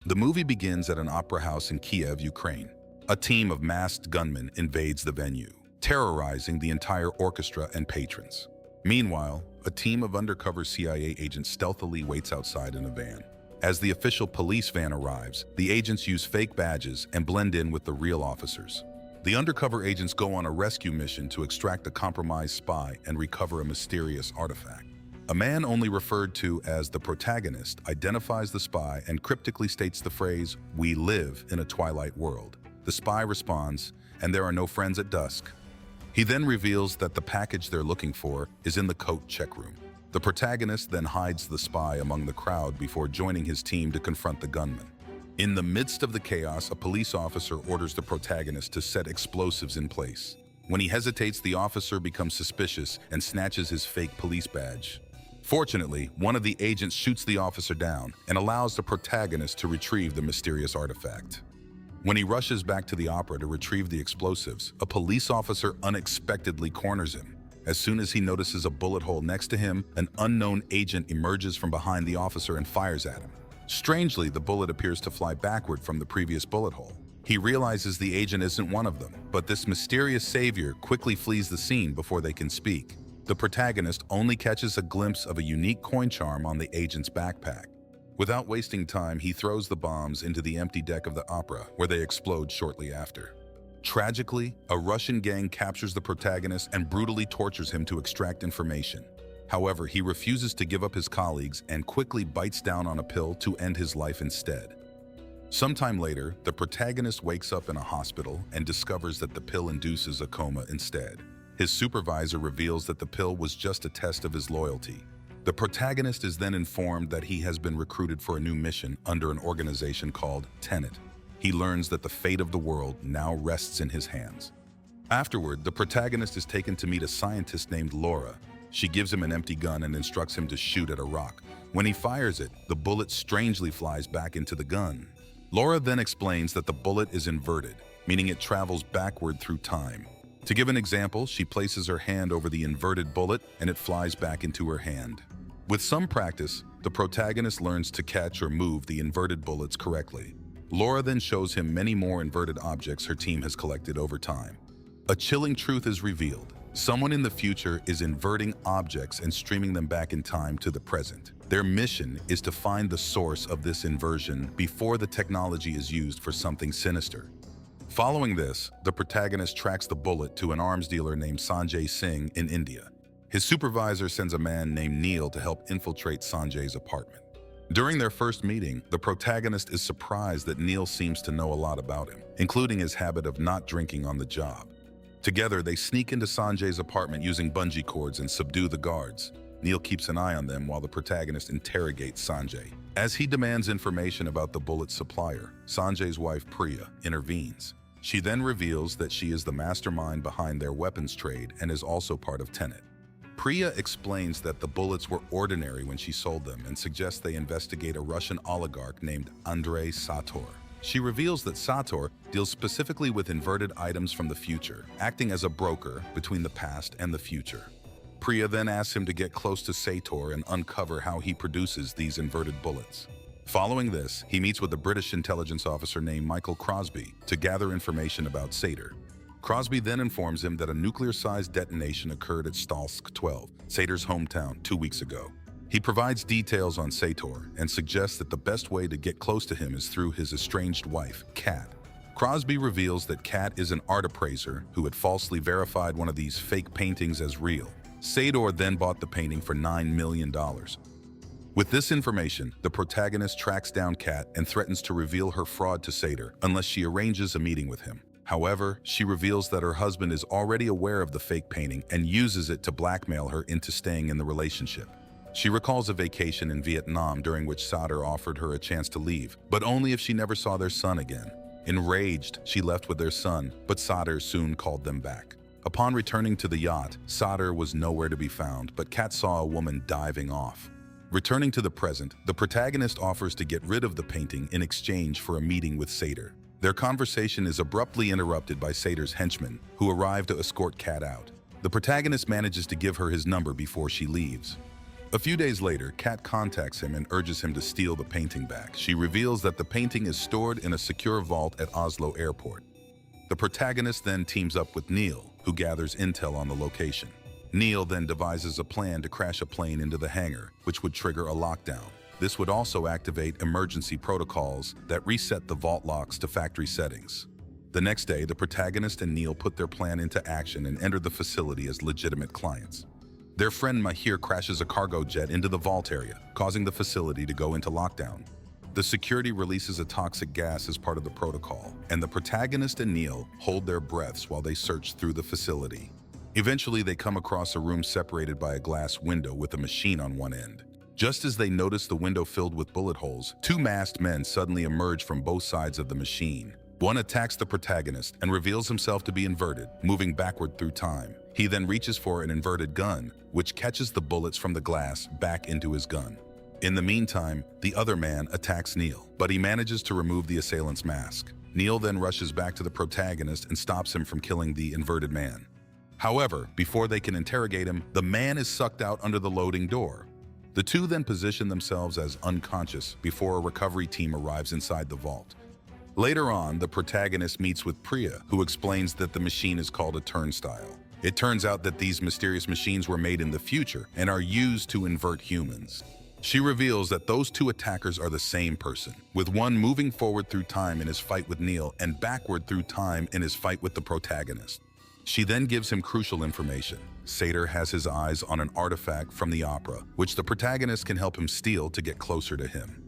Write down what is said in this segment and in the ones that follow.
The movie begins at an opera house in Kiev, Ukraine. A team of masked gunmen invades the venue, terrorizing the entire orchestra and patrons. Meanwhile, a team of undercover CIA agents stealthily waits outside in a van. As the official police van arrives, the agents use fake badges and blend in with the real officers. The undercover agents go on a rescue mission to extract a compromised spy and recover a mysterious artifact. A man only referred to as the Protagonist identifies the spy and cryptically states the phrase, "We live in a twilight world." The spy responds, "And there are no friends at dusk." He then reveals that the package they're looking for is in the coat check room. The Protagonist then hides the spy among the crowd before joining his team to confront the gunman. In the midst of the chaos, a police officer orders the Protagonist to set explosives in place. When he hesitates, the officer becomes suspicious and snatches his fake police badge. Fortunately, one of the agents shoots the officer down and allows the Protagonist to retrieve the mysterious artifact. When he rushes back to the opera to retrieve the explosives, a police officer unexpectedly corners him. As soon as he notices a bullet hole next to him, an unknown agent emerges from behind the officer and fires at him. Strangely, the bullet appears to fly backward from the previous bullet hole. He realizes the agent isn't one of them, but this mysterious savior quickly flees the scene before they can speak. The Protagonist only catches a glimpse of a unique coin charm on the agent's backpack. Without wasting time, he throws the bombs into the empty deck of the opera, where they explode shortly after. Tragically, a Russian gang captures the Protagonist and brutally tortures him to extract information. However, he refuses to give up his colleagues and quickly bites down on a pill to end his life instead. Sometime later, the Protagonist wakes up in a hospital and discovers that the pill induces a coma instead. His supervisor reveals that the pill was just a test of his loyalty. The Protagonist is then informed that he has been recruited for a new mission under an organization called Tenet. He learns that the fate of the world now rests in his hands. Afterward, the Protagonist is taken to meet a scientist named Laura. She gives him an empty gun and instructs him to shoot at a rock. When he fires it, the bullet strangely flies back into the gun. Laura then explains that the bullet is inverted, meaning it travels backward through time. To give an example, she places her hand over the inverted bullet and it flies back into her hand. With some practice, the Protagonist learns to catch or move the inverted bullets correctly. Laura then shows him many more inverted objects her team has collected over time. A chilling truth is revealed. Someone in the future is inverting objects and streaming them back in time to the present. Their mission is to find the source of this inversion before the technology is used for something sinister. Following this, the Protagonist tracks the bullet to an arms dealer named Sanjay Singh in India. His supervisor sends a man named Neil to help infiltrate Sanjay's apartment. During their first meeting, the Protagonist is surprised that Neil seems to know a lot about him, including his habit of not drinking on the job. Together, they sneak into Sanjay's apartment using bungee cords and subdue the guards. Neil keeps an eye on them while the Protagonist interrogates Sanjay. As he demands information about the bullet's supplier, Sanjay's wife Priya intervenes. She then reveals that she is the mastermind behind their weapons trade and is also part of Tenet. Priya explains that the bullets were ordinary when she sold them and suggests they investigate a Russian oligarch named Andrei Sator. She reveals that Sator deals specifically with inverted items from the future, acting as a broker between the past and the future. Priya then asks him to get close to Sator and uncover how he produces these inverted bullets. Following this, he meets with a British intelligence officer named Michael Crosby to gather information about Sator. Crosby then informs him that a nuclear-sized detonation occurred at Stalsk 12, Sator's hometown, 2 weeks ago. He provides details on Sator and suggests that the best way to get close to him is through his estranged wife, Kat. Crosby reveals that Kat is an art appraiser who had falsely verified one of these fake paintings as real. Sator then bought the painting for $9 million. With this information, the Protagonist tracks down Kat and threatens to reveal her fraud to Sator unless she arranges a meeting with him. However, she reveals that her husband is already aware of the fake painting and uses it to blackmail her into staying in the relationship. She recalls a vacation in Vietnam during which Sator offered her a chance to leave, but only if she never saw their son again. Enraged, she left with their son, but Sator soon called them back. Upon returning to the yacht, Sator was nowhere to be found, but Kat saw a woman diving off. Returning to the present, the Protagonist offers to get rid of the painting in exchange for a meeting with Sator. Their conversation is abruptly interrupted by Sator's henchmen, who arrive to escort Kat out. The Protagonist manages to give her his number before she leaves. A few days later, Kat contacts him and urges him to steal the painting back. She reveals that the painting is stored in a secure vault at Oslo Airport. The protagonist then teams up with Neil, who gathers intel on the location. Neil then devises a plan to crash a plane into the hangar, which would trigger a lockdown. This would also activate emergency protocols that reset the vault locks to factory settings. The next day, the protagonist and Neil put their plan into action and enter the facility as legitimate clients. Their friend Mahir crashes a cargo jet into the vault area, causing the facility to go into lockdown. The security releases a toxic gas as part of the protocol, and the protagonist and Neil hold their breaths while they search through the facility. Eventually, they come across a room separated by a glass window with a machine on one end. Just as they notice the window filled with bullet holes, two masked men suddenly emerge from both sides of the machine. One attacks the protagonist and reveals himself to be inverted, moving backward through time. He then reaches for an inverted gun, which catches the bullets from the glass back into his gun. In the meantime, the other man attacks Neil, but he manages to remove the assailant's mask. Neil then rushes back to the protagonist and stops him from killing the inverted man. However, before they can interrogate him, the man is sucked out under the loading door. The two then position themselves as unconscious before a recovery team arrives inside the vault. Later on, the protagonist meets with Priya, who explains that the machine is called a turnstile. It turns out that these mysterious machines were made in the future and are used to invert humans. She reveals that those two attackers are the same person, with one moving forward through time in his fight with Neil and backward through time in his fight with the protagonist. She then gives him crucial information. Sator has his eyes on an artifact from the opera, which the protagonist can help him steal to get closer to him.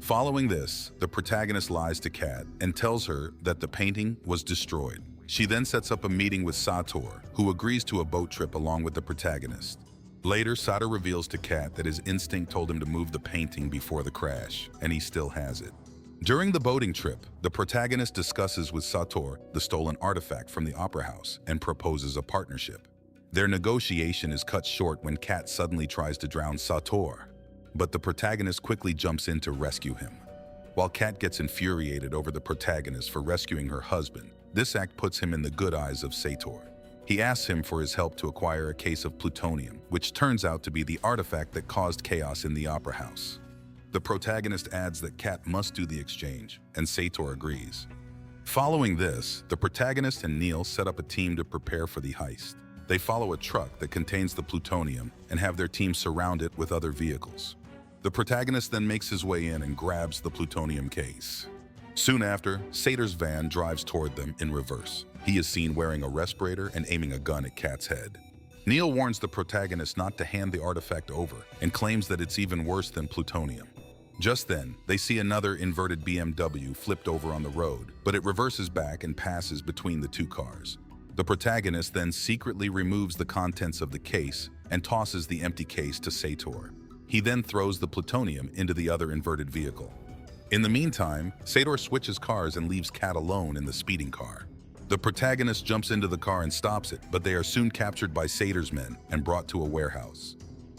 Following this, the protagonist lies to Kat and tells her that the painting was destroyed. She then sets up a meeting with Sator, who agrees to a boat trip along with the protagonist. Later, Sator reveals to Kat that his instinct told him to move the painting before the crash, and he still has it. During the boating trip, the protagonist discusses with Sator the stolen artifact from the opera house and proposes a partnership. Their negotiation is cut short when Kat suddenly tries to drown Sator, but the protagonist quickly jumps in to rescue him. While Kat gets infuriated over the protagonist for rescuing her husband, this act puts him in the good eyes of Sator. He asks him for his help to acquire a case of plutonium, which turns out to be the artifact that caused chaos in the opera house. The protagonist adds that Kat must do the exchange, and Sator agrees. Following this, the protagonist and Neil set up a team to prepare for the heist. They follow a truck that contains the plutonium and have their team surround it with other vehicles. The protagonist then makes his way in and grabs the plutonium case. Soon after, Sator's van drives toward them in reverse. He is seen wearing a respirator and aiming a gun at Kat's head. Neil warns the protagonist not to hand the artifact over and claims that it's even worse than plutonium. Just then, they see another inverted BMW flipped over on the road, but it reverses back and passes between the two cars. The protagonist then secretly removes the contents of the case and tosses the empty case to Sator. He then throws the plutonium into the other inverted vehicle. In the meantime, Sator switches cars and leaves Kat alone in the speeding car. The protagonist jumps into the car and stops it, but they are soon captured by Sator's men and brought to a warehouse.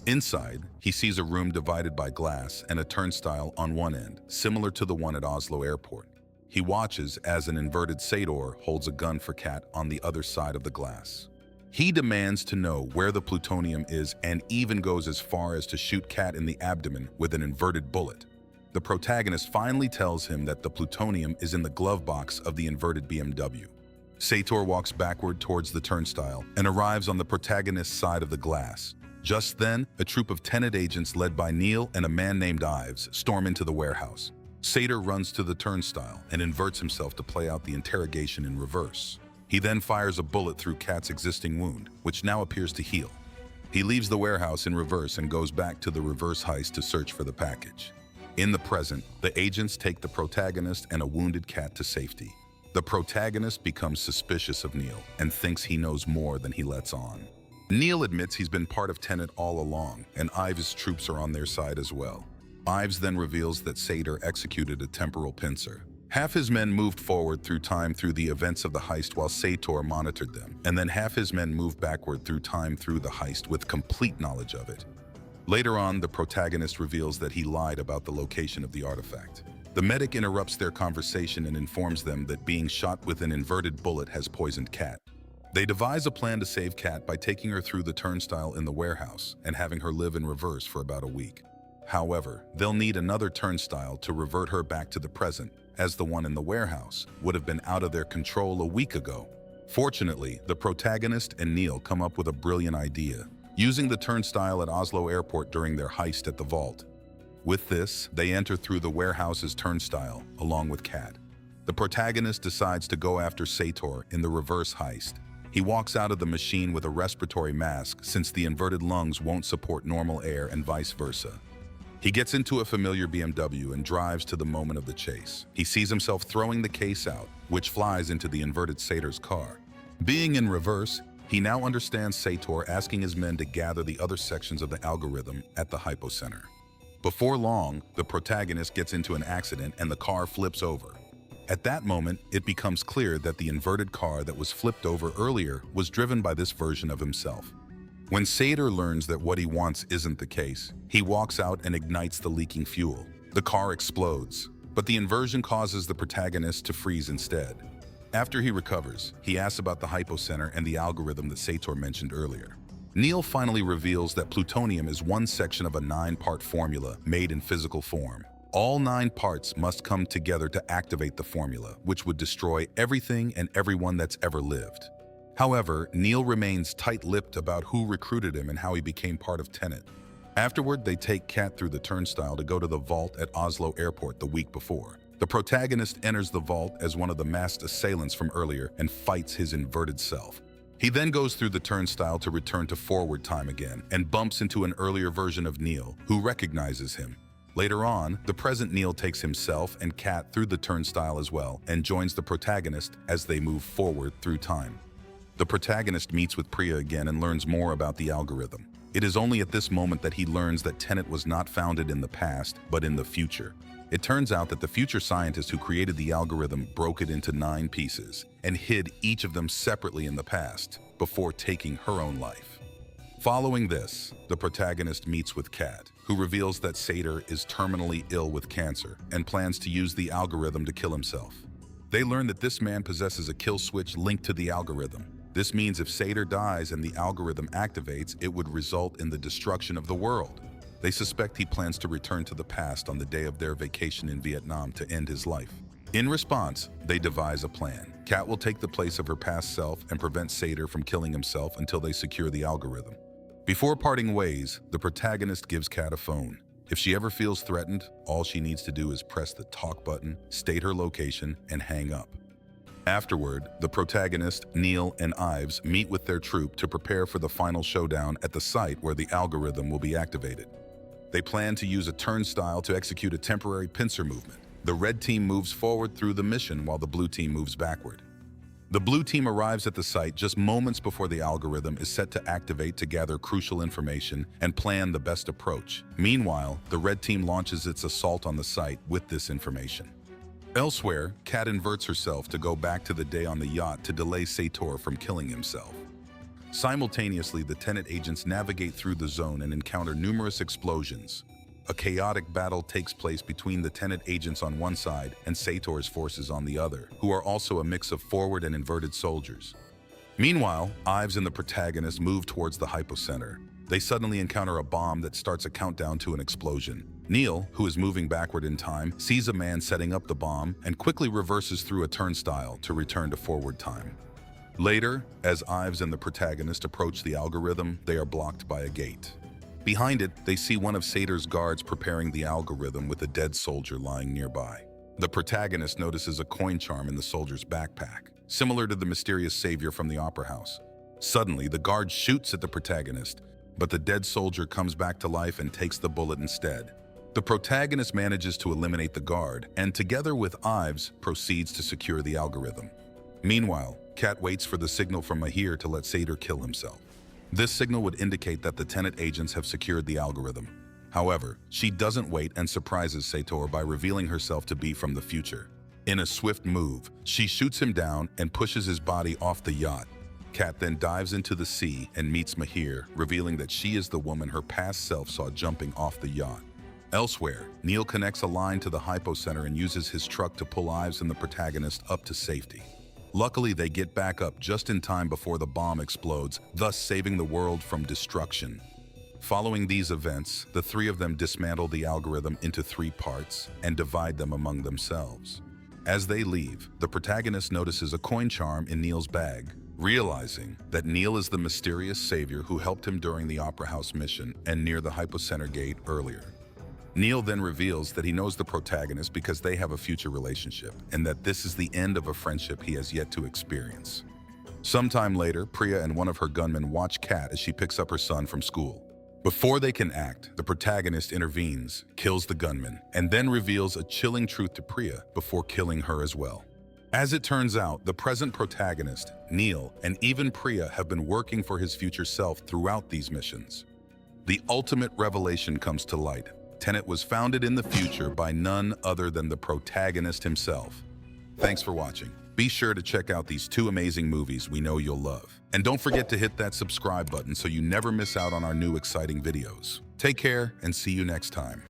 Inside, he sees a room divided by glass and a turnstile on one end, similar to the one at Oslo Airport. He watches as an inverted Sator holds a gun for Kat on the other side of the glass. He demands to know where the plutonium is and even goes as far as to shoot Kat in the abdomen with an inverted bullet. The protagonist finally tells him that the plutonium is in the glove box of the inverted BMW. Sator walks backward towards the turnstile and arrives on the protagonist's side of the glass. Just then, a troop of Tenet agents led by Neil and a man named Ives storm into the warehouse. Sator runs to the turnstile and inverts himself to play out the interrogation in reverse. He then fires a bullet through Kat's existing wound, which now appears to heal. He leaves the warehouse in reverse and goes back to the reverse heist to search for the package. In the present, the agents take the protagonist and a wounded Kat to safety. The protagonist becomes suspicious of Neil and thinks he knows more than he lets on. Neil admits he's been part of Tenet all along, and Ives' troops are on their side as well. Ives then reveals that Sator executed a temporal pincer. Half his men moved forward through time through the events of the heist while Sator monitored them, and then half his men moved backward through time through the heist with complete knowledge of it. Later on, the protagonist reveals that he lied about the location of the artifact. The medic interrupts their conversation and informs them that being shot with an inverted bullet has poisoned Kat. They devise a plan to save Kat by taking her through the turnstile in the warehouse and having her live in reverse for about a week. However, they'll need another turnstile to revert her back to the present, as the one in the warehouse would have been out of their control a week ago. Fortunately, the protagonist and Neil come up with a brilliant idea, using the turnstile at Oslo Airport during their heist at the vault. With this, they enter through the warehouse's turnstile, along with Kat. The protagonist decides to go after Sator in the reverse heist. He walks out of the machine with a respiratory mask since the inverted lungs won't support normal air and vice versa. He gets into a familiar BMW and drives to the moment of the chase. He sees himself throwing the case out, which flies into the inverted Sator's car. Being in reverse, he now understands Sator asking his men to gather the other sections of the algorithm at the hypocenter. Before long, the protagonist gets into an accident and the car flips over. At that moment, it becomes clear that the inverted car that was flipped over earlier was driven by this version of himself. When Sator learns that what he wants isn't the case, he walks out and ignites the leaking fuel. The car explodes, but the inversion causes the protagonist to freeze instead. After he recovers, he asks about the hypocenter and the algorithm that Sator mentioned earlier. Neil finally reveals that plutonium is one section of a 9-part formula made in physical form. All 9 parts must come together to activate the formula, which would destroy everything and everyone that's ever lived. However, Neil remains tight-lipped about who recruited him and how he became part of Tenet. Afterward, they take Kat through the turnstile to go to the vault at Oslo Airport the week before. The protagonist enters the vault as one of the masked assailants from earlier and fights his inverted self. He then goes through the turnstile to return to forward time again and bumps into an earlier version of Neil, who recognizes him. Later on, the present Neil takes himself and Kat through the turnstile as well and joins the protagonist as they move forward through time. The protagonist meets with Priya again and learns more about the algorithm. It is only at this moment that he learns that Tenet was not founded in the past, but in the future. It turns out that the future scientist who created the algorithm broke it into 9 pieces and hid each of them separately in the past before taking her own life. Following this, the protagonist meets with Kat, who reveals that Sator is terminally ill with cancer and plans to use the algorithm to kill himself. They learn that this man possesses a kill switch linked to the algorithm. This means if Sator dies and the algorithm activates, it would result in the destruction of the world. They suspect he plans to return to the past on the day of their vacation in Vietnam to end his life. In response, they devise a plan. Kat will take the place of her past self and prevent Sator from killing himself until they secure the algorithm. Before parting ways, the protagonist gives Kat a phone. If she ever feels threatened, all she needs to do is press the talk button, state her location, and hang up. Afterward, the protagonist, Neil, and Ives meet with their troop to prepare for the final showdown at the site where the algorithm will be activated. They plan to use a turnstile to execute a temporary pincer movement. The red team moves forward through the mission while the blue team moves backward. The blue team arrives at the site just moments before the algorithm is set to activate to gather crucial information and plan the best approach. Meanwhile, the red team launches its assault on the site with this information. Elsewhere, Kat inverts herself to go back to the day on the yacht to delay Sator from killing himself. Simultaneously, the Tenet agents navigate through the zone and encounter numerous explosions. A chaotic battle takes place between the Tenet agents on one side and Sator's forces on the other, who are also a mix of forward and inverted soldiers. Meanwhile, Ives and the protagonist move towards the hypocenter. They suddenly encounter a bomb that starts a countdown to an explosion. Neil, who is moving backward in time, sees a man setting up the bomb and quickly reverses through a turnstile to return to forward time. Later, as Ives and the protagonist approach the algorithm, they are blocked by a gate. Behind it, they see one of Sator's guards preparing the algorithm with a dead soldier lying nearby. The protagonist notices a coin charm in the soldier's backpack, similar to the mysterious savior from the opera house. Suddenly, the guard shoots at the protagonist, but the dead soldier comes back to life and takes the bullet instead. The protagonist manages to eliminate the guard, and together with Ives, proceeds to secure the algorithm. Meanwhile, Kat waits for the signal from Mahir to let Sator kill himself. This signal would indicate that the Tenet agents have secured the algorithm. However, she doesn't wait and surprises Sator by revealing herself to be from the future. In a swift move, she shoots him down and pushes his body off the yacht. Kat then dives into the sea and meets Mahir, revealing that she is the woman her past self saw jumping off the yacht. Elsewhere, Neil connects a line to the hypocenter and uses his truck to pull Ives and the protagonist up to safety. Luckily, they get back up just in time before the bomb explodes, thus saving the world from destruction. Following these events, the three of them dismantle the algorithm into 3 parts and divide them among themselves. As they leave, the protagonist notices a coin charm in Neil's bag, realizing that Neil is the mysterious savior who helped him during the Opera House mission and near the Hypocenter Gate earlier. Neil then reveals that he knows the protagonist because they have a future relationship, and that this is the end of a friendship he has yet to experience. Sometime later, Priya and one of her gunmen watch Kat as she picks up her son from school. Before they can act, the protagonist intervenes, kills the gunman, and then reveals a chilling truth to Priya before killing her as well. As it turns out, the present protagonist, Neil, and even Priya have been working for his future self throughout these missions. The ultimate revelation comes to light. Tenet was founded in the future by none other than the protagonist himself. Thanks for watching. Be sure to check out these 2 amazing movies we know you'll love. And don't forget to hit that subscribe button so you never miss out on our new exciting videos. Take care and see you next time.